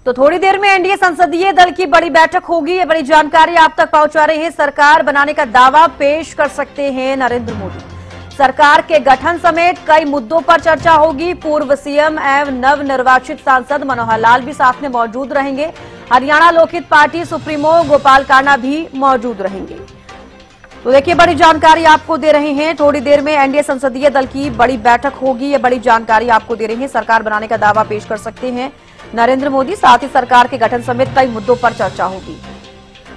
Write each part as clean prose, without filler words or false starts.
तो थोड़ी देर में एनडीए संसदीय दल की बड़ी बैठक होगी। ये बड़ी जानकारी आप तक पहुंचा रहे हैं। सरकार बनाने का दावा पेश कर सकते हैं नरेंद्र मोदी। सरकार के गठन समेत कई मुद्दों पर चर्चा होगी। पूर्व सीएम एवं नवनिर्वाचित सांसद मनोहर लाल भी साथ में मौजूद रहेंगे। हरियाणा लोकहित पार्टी सुप्रीमो गोपाल कांडा भी मौजूद रहेंगे। तो देखिए, बड़ी जानकारी आपको दे रहे हैं। थोड़ी देर में एनडीए संसदीय दल की बड़ी बैठक होगी। ये बड़ी जानकारी आपको दे रहे हैं। सरकार बनाने का दावा पेश कर सकते हैं नरेंद्र मोदी। साथ ही सरकार के गठन समेत कई मुद्दों पर चर्चा होगी।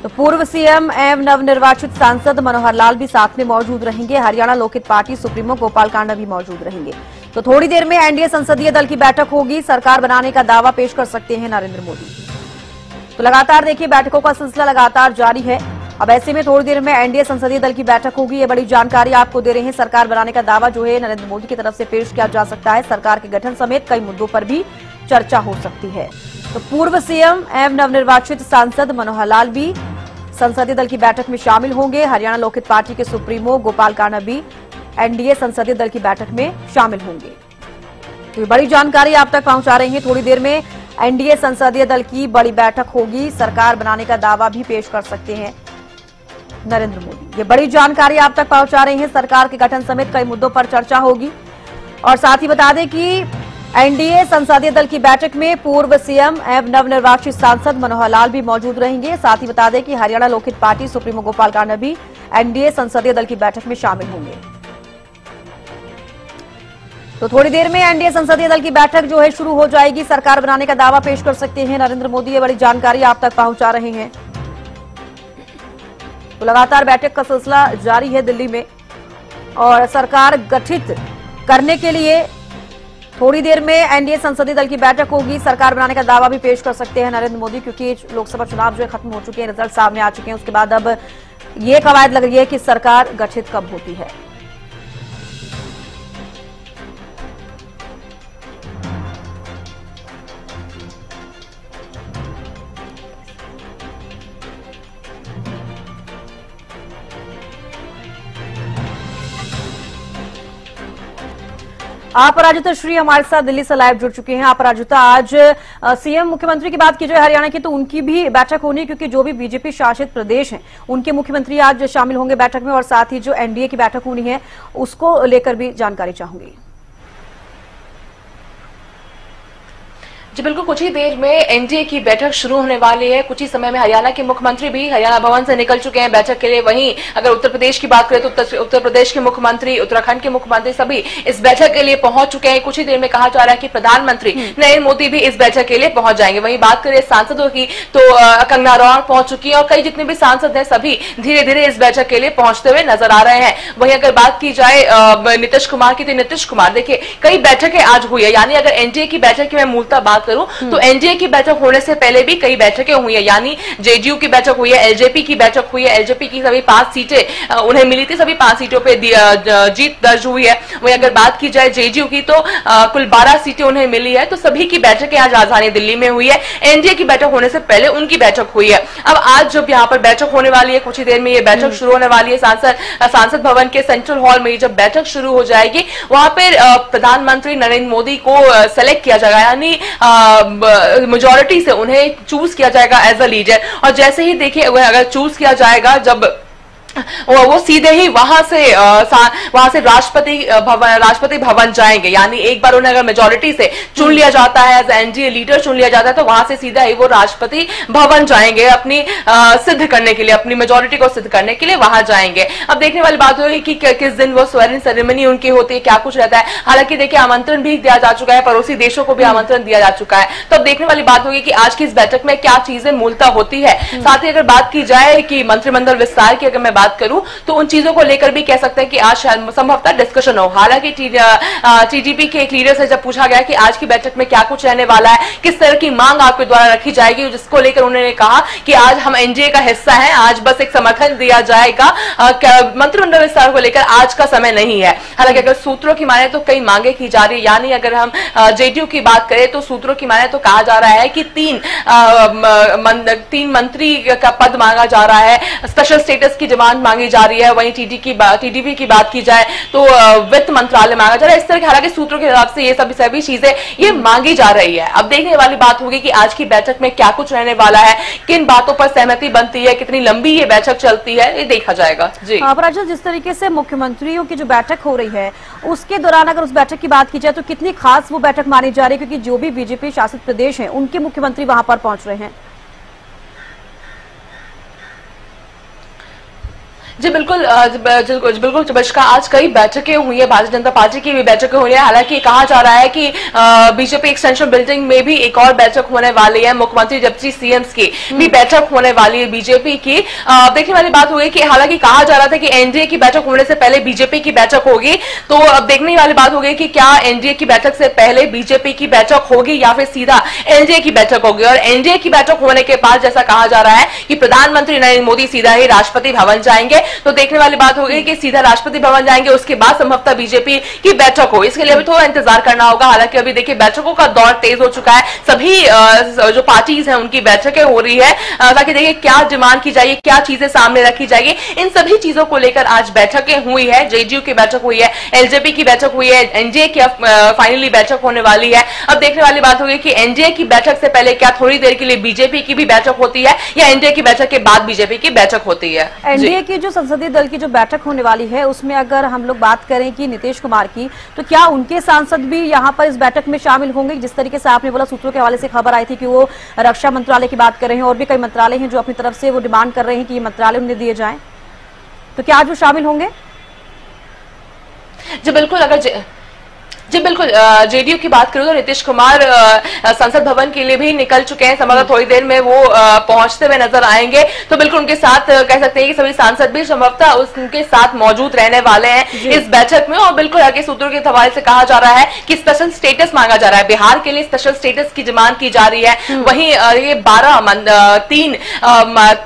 तो पूर्व सीएम एवं नवनिर्वाचित सांसद मनोहर लाल भी साथ में मौजूद रहेंगे। हरियाणा लोकहित पार्टी सुप्रीमो गोपाल कांडा भी मौजूद रहेंगे। तो थोड़ी देर में एनडीए संसदीय दल की बैठक होगी। सरकार बनाने का दावा पेश कर सकते हैं नरेंद्र मोदी। तो लगातार देखिए, बैठकों का सिलसिला लगातार जारी है। अब ऐसे में थोड़ी देर में एनडीए संसदीय दल की बैठक होगी। ये बड़ी जानकारी आपको दे रहे हैं। सरकार बनाने का दावा जो है नरेंद्र मोदी की तरफ से पेश किया जा सकता है। सरकार के गठन समेत कई मुद्दों पर भी चर्चा हो सकती है। तो पूर्व सीएम एवं नवनिर्वाचित सांसद मनोहर लाल भी संसदीय दल की बैठक में शामिल होंगे। हरियाणा लोकहित पार्टी के सुप्रीमो गोपाल कांडा भी एनडीए संसदीय दल की बैठक में शामिल होंगे। तो ये बड़ी जानकारी आप तक पहुंचा रहे हैं। थोड़ी देर में एनडीए संसदीय दल की बड़ी बैठक होगी। सरकार बनाने का दावा भी पेश कर सकते हैं नरेंद्र मोदी। ये बड़ी जानकारी आप तक पहुंचा रहे हैं। सरकार के गठन समेत कई मुद्दों पर चर्चा होगी। और साथ ही बता दें कि एनडीए संसदीय दल की बैठक में पूर्व सीएम एवं नवनिर्वाचित सांसद मनोहर लाल भी मौजूद रहेंगे। साथ ही बता दें कि हरियाणा लोकहित पार्टी सुप्रीमो गोपाल कांडा भी एनडीए संसदीय दल की बैठक में शामिल होंगे। तो थोड़ी देर में एनडीए संसदीय दल की बैठक जो है शुरू हो जाएगी। सरकार बनाने का दावा पेश कर सकते हैं नरेंद्र मोदी। ये बड़ी जानकारी आप तक पहुंचा रहे हैं। तो लगातार बैठक का सिलसिला जारी है दिल्ली में। और सरकार गठित करने के लिए थोड़ी देर में एनडीए संसदीय दल की बैठक होगी। सरकार बनाने का दावा भी पेश कर सकते हैं नरेंद्र मोदी, क्योंकि लोकसभा चुनाव जो है खत्म हो चुके हैं, रिजल्ट सामने आ चुके हैं। उसके बाद अब ये कवायद लग रही है कि सरकार गठित कब होती है। अपराजिता श्री हमारे साथ दिल्ली से लाइव जुड़ चुके हैं। अपराजिता, आज सीएम मुख्यमंत्री की बात की जाए हरियाणा की, तो उनकी भी बैठक होनी है, क्योंकि जो भी बीजेपी शासित प्रदेश हैं उनके मुख्यमंत्री आज शामिल होंगे बैठक में। और साथ ही जो एनडीए की बैठक होनी है उसको लेकर भी जानकारी चाहूंगी। जी बिल्कुल, कुछ ही देर में एनडीए की बैठक शुरू होने वाली है। कुछ ही समय में हरियाणा के मुख्यमंत्री भी हरियाणा भवन से निकल चुके हैं बैठक के लिए। वहीं अगर उत्तर प्रदेश की बात करें तो उत्तर प्रदेश के मुख्यमंत्री, उत्तराखंड के मुख्यमंत्री सभी इस बैठक के लिए पहुंच चुके हैं। कुछ ही देर में कहा जा रहा है कि प्रधानमंत्री नरेंद्र मोदी भी इस बैठक के लिए पहुंच जाएंगे। वहीं बात करें सांसदों की तो कंगना रनौत पहुंच चुकी है और कई जितने भी सांसद हैं सभी धीरे धीरे इस बैठक के लिए पहुंचते हुए नजर आ रहे हैं। वहीं अगर बात की जाए नीतीश कुमार की, तो नीतीश कुमार देखिए कई बैठकें आज हुई है। यानी अगर एनडीए की बैठक की मैं मूलतः बात करूं तो एनडीए की बैठक होने से पहले भी कई बैठकें हुई है। यानी जेडीयू की बैठक हुई है, एलजेपी की बैठक हुई है। एलजेपी की सभी 5 सीटें उन्हें मिली थी, सभी 5 सीटों पे जीत दर्ज हुई है। वहीं अगर बात की जाए जेडीयू की तो कुल 12 सीटें उन्हें मिली है। तो सभी की बैठकें आज राजधानी दिल्ली में हुई है। एनडीए की बैठक होने से पहले उनकी बैठक हुई है। अब आज जब यहाँ पर बैठक होने वाली है, कुछ ही देर में ये बैठक शुरू होने वाली है। सांसद भवन के सेंट्रल हॉल में जब बैठक शुरू हो जाएगी, वहां पर प्रधानमंत्री नरेंद्र मोदी को सेलेक्ट किया जाएगा। यानी मेजॉरिटी से उन्हें चूज किया जाएगा एज अ लीडर। और जैसे ही देखिए अगर चूज किया जाएगा, जब वो सीधे ही वहां से राष्ट्रपति भवन जाएंगे। यानी एक बार उन्हें अगर मेजॉरिटी से चुन लिया जाता है, एज एनडीए लीडर चुन लिया जाता है, तो वहां से सीधा ही वो राष्ट्रपति भवन जाएंगे अपनी सिद्ध करने के लिए, अपनी मेजॉरिटी को सिद्ध करने के लिए वहां जाएंगे। अब देखने वाली बात होगी कि किस दिन वो स्वेरिंग सेरेमनी उनकी होती है, क्या कुछ रहता है। हालांकि देखिए आमंत्रण भी दिया जा चुका है, पड़ोसी देशों को भी आमंत्रण दिया जा चुका है। तो अब देखने वाली बात होगी कि आज की इस बैठक में क्या चीजें मूलतः होती है। साथ ही अगर बात की जाए कि मंत्रिमंडल विस्तार की, अगर मैं बात करूं तो उन चीजों को लेकर भी कह सकते हैं कि आज संभवतः डिस्कशन हो। हालांकि टीडीपी के एक लीडर से जब पूछा गया कि आज की बैठक में क्या कुछ रहने वाला है, किस तरह की मांग आपके द्वारा रखी जाएगी, जिसको लेकर उन्होंने कहा कि आज हम एनडीए का हिस्सा हैं, आज बस एक समर्थन दिया जाएगा, मंत्रिमंडल विस्तार को लेकर आज का समय नहीं है। हालांकि अगर सूत्रों की माने तो कई मांगे की जा रही है। यानी अगर हम जेडीयू की बात करें तो सूत्रों की माने तो कहा जा रहा है कि 3 मंत्री का पद मांगा जा रहा है, स्पेशल स्टेटस की डिमांड डिमांड मांगी जा रही है। वहीं टीडीपी की बात की जाए तो वित्त मंत्रालय मांगा जा रहा है। इस तरह के हालांकि सूत्रों के हिसाब से ये सभी चीजें ये मांगी जा रही है। अब देखने वाली बात होगी कि आज की बैठक में क्या कुछ रहने वाला है, किन बातों पर सहमति बनती है, कितनी लंबी ये बैठक चलती है, ये देखा जाएगा। जी अपराजिता, जिस तरीके से मुख्यमंत्रियों की जो बैठक हो रही है उसके दौरान अगर उस बैठक की बात की जाए तो कितनी खास वो बैठक मानी जा रही है, क्योंकि जो भी बीजेपी शासित प्रदेश हैं उनके मुख्यमंत्री वहां पर पहुंच रहे हैं। जी बिल्कुल बिल्कुल आज कई बैठकें हुई है, भारतीय जनता पार्टी की भी बैठकें हुई है। हालांकि कहा जा रहा है कि बीजेपी एक्सटेंशन बिल्डिंग में भी एक और बैठक होने वाली है, मुख्यमंत्री डिप्टी सीएम्स की भी बैठक होने वाली है बीजेपी की। देखने वाली बात होगी कि हालांकि कहा जा रहा था कि एनडीए की बैठक होने से पहले बीजेपी की बैठक होगी, तो अब देखने वाली बात होगी कि क्या एनडीए की बैठक से पहले बीजेपी की बैठक होगी या फिर सीधा एनडीए की बैठक होगी। और एनडीए की बैठक होने के बाद जैसा कहा जा रहा है कि प्रधानमंत्री नरेंद्र मोदी सीधा ही राष्ट्रपति भवन जाएंगे, तो देखने वाली बात होगी कि सीधा राष्ट्रपति भवन जाएंगे, उसके बाद संभवतः बीजेपी की बैठक हो। इसके लिए अभी थोड़ा इंतजार करना होगा। हालांकि अभी देखिए बैठकों का दौर तेज हो चुका है, सभी जो पार्टीज हैं उनकी बैठकें हो रही है, ताकि देखिए क्या डिमांड की जाएगी, क्या चीजें सामने रखी जाएगी। इन सभी चीजों को लेकर आज बैठकें हुई है, जेडीयू की बैठक हुई है, एलजेपी की बैठक हुई है, एनडीए की फाइनली बैठक होने वाली है। अब देखने वाली बात होगी कि एनडीए की बैठक से पहले क्या थोड़ी देर के लिए बीजेपी की भी बैठक होती है या एनडीए की बैठक के बाद बीजेपी की बैठक होती है। एनडीए की जो संसदीय दल की जो बैठक होने वाली है उसमें अगर हम लोग बात करें कि नीतीश कुमार की, तो क्या उनके सांसद भी यहां पर इस बैठक में शामिल होंगे? जिस तरीके से आपने बोला, सूत्रों के हवाले से खबर आई थी कि वो रक्षा मंत्रालय की बात कर रहे हैं और भी कई मंत्रालय हैं जो अपनी तरफ से वो डिमांड कर रहे हैं कि ये मंत्रालय उन्हें दिए जाएं, तो क्या आज वो शामिल होंगे? जी बिल्कुल जेडीयू की बात करूं तो नीतीश कुमार संसद भवन के लिए भी निकल चुके हैं। संभवतः थोड़ी देर में वो पहुंचते हुए नजर आएंगे, तो बिल्कुल उनके साथ कह सकते हैं कि सभी सांसद भी संभवतः उनके साथ मौजूद रहने वाले हैं इस बैठक में। और बिल्कुल आगे सूत्रों के हवाले से कहा जा रहा है कि स्पेशल स्टेटस मांगा जा रहा है, बिहार के लिए स्पेशल स्टेटस की डिमांड की जा रही है। वहीं ये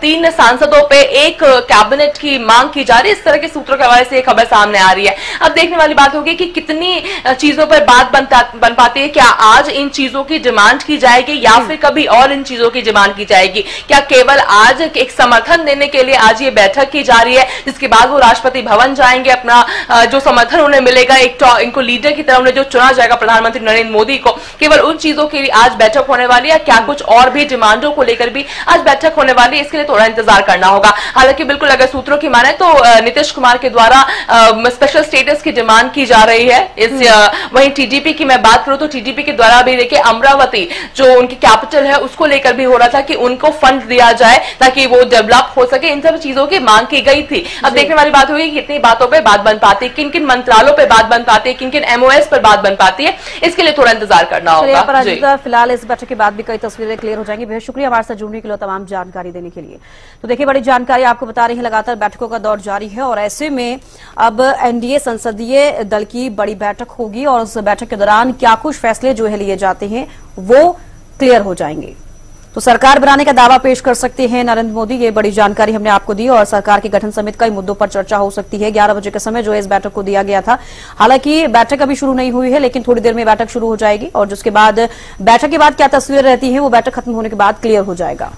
3 सांसदों पे एक कैबिनेट की मांग की जा रही है। इस तरह के सूत्रों के हवाले से खबर सामने आ रही है। अब देखने वाली बात होगी कि कितनी चीजों पर बात बन पाती है। क्या आज इन चीजों की डिमांड की जाएगी या फिर कभी और इन चीजों की डिमांड की जाएगी? क्या केवल आज एक समर्थन देने के लिए आज ये बैठक की जा रही है, जिसके बाद वो राष्ट्रपति भवन जाएंगे, अपना जो समर्थन उन्हें मिलेगा, इनको लीडर की तरह उन्हें जो चुना जाएगा प्रधानमंत्री नरेंद्र मोदी को, केवल उन चीजों के लिए आज बैठक होने वाली है? क्या कुछ और भी डिमांडों को लेकर भी आज बैठक होने वाली है? इसके लिए थोड़ा इंतजार करना होगा। हालांकि बिल्कुल अगर सूत्रों की माने तो नीतीश कुमार के द्वारा स्पेशल स्टेटस की डिमांड की जा रही है। वहीं टीडीपी की मैं बात करूं तो टीडीपी के द्वारा भी देखिए अमरावती जो उनकी कैपिटल है उसको लेकर भी हो रहा था कि उनको फंड दिया जाए ताकि वो डेवलप हो सके। इन सब चीजों की मांग की गई थी। अब देखने वाली बात होगी कि कितनी बातों पे बात बन पाती है, किन किन मंत्रालयों पे बात बन पाती है, किन किन एमओएस पर बात बन पाती है, इसके लिए थोड़ा इंतजार करना होगा। फिलहाल इस बैठक के बाद भी कई तस्वीरें क्लियर हो जाएंगी। बेहद शुक्रिया हमारे साथ जुड़ने के लिए, तमाम जानकारी देने के लिए। तो देखिए बड़ी जानकारी आपको बता रही है, लगातार बैठकों का दौर जारी है और ऐसे में अब एनडीए संसदीय दल की बड़ी बैठक होगी और उस बैठक के दौरान क्या कुछ फैसले जो है लिए जाते हैं वो क्लियर हो जाएंगे। तो सरकार बनाने का दावा पेश कर सकते हैं नरेंद्र मोदी, ये बड़ी जानकारी हमने आपको दी। और सरकार के गठन समेत कई मुद्दों पर चर्चा हो सकती है। 11 बजे का समय जो है इस बैठक को दिया गया था। हालांकि बैठक अभी शुरू नहीं हुई है, लेकिन थोड़ी देर में बैठक शुरू हो जाएगी और जिसके बाद बैठक के बाद क्या तस्वीर रहती है वो बैठक खत्म होने के बाद क्लियर हो जाएगा।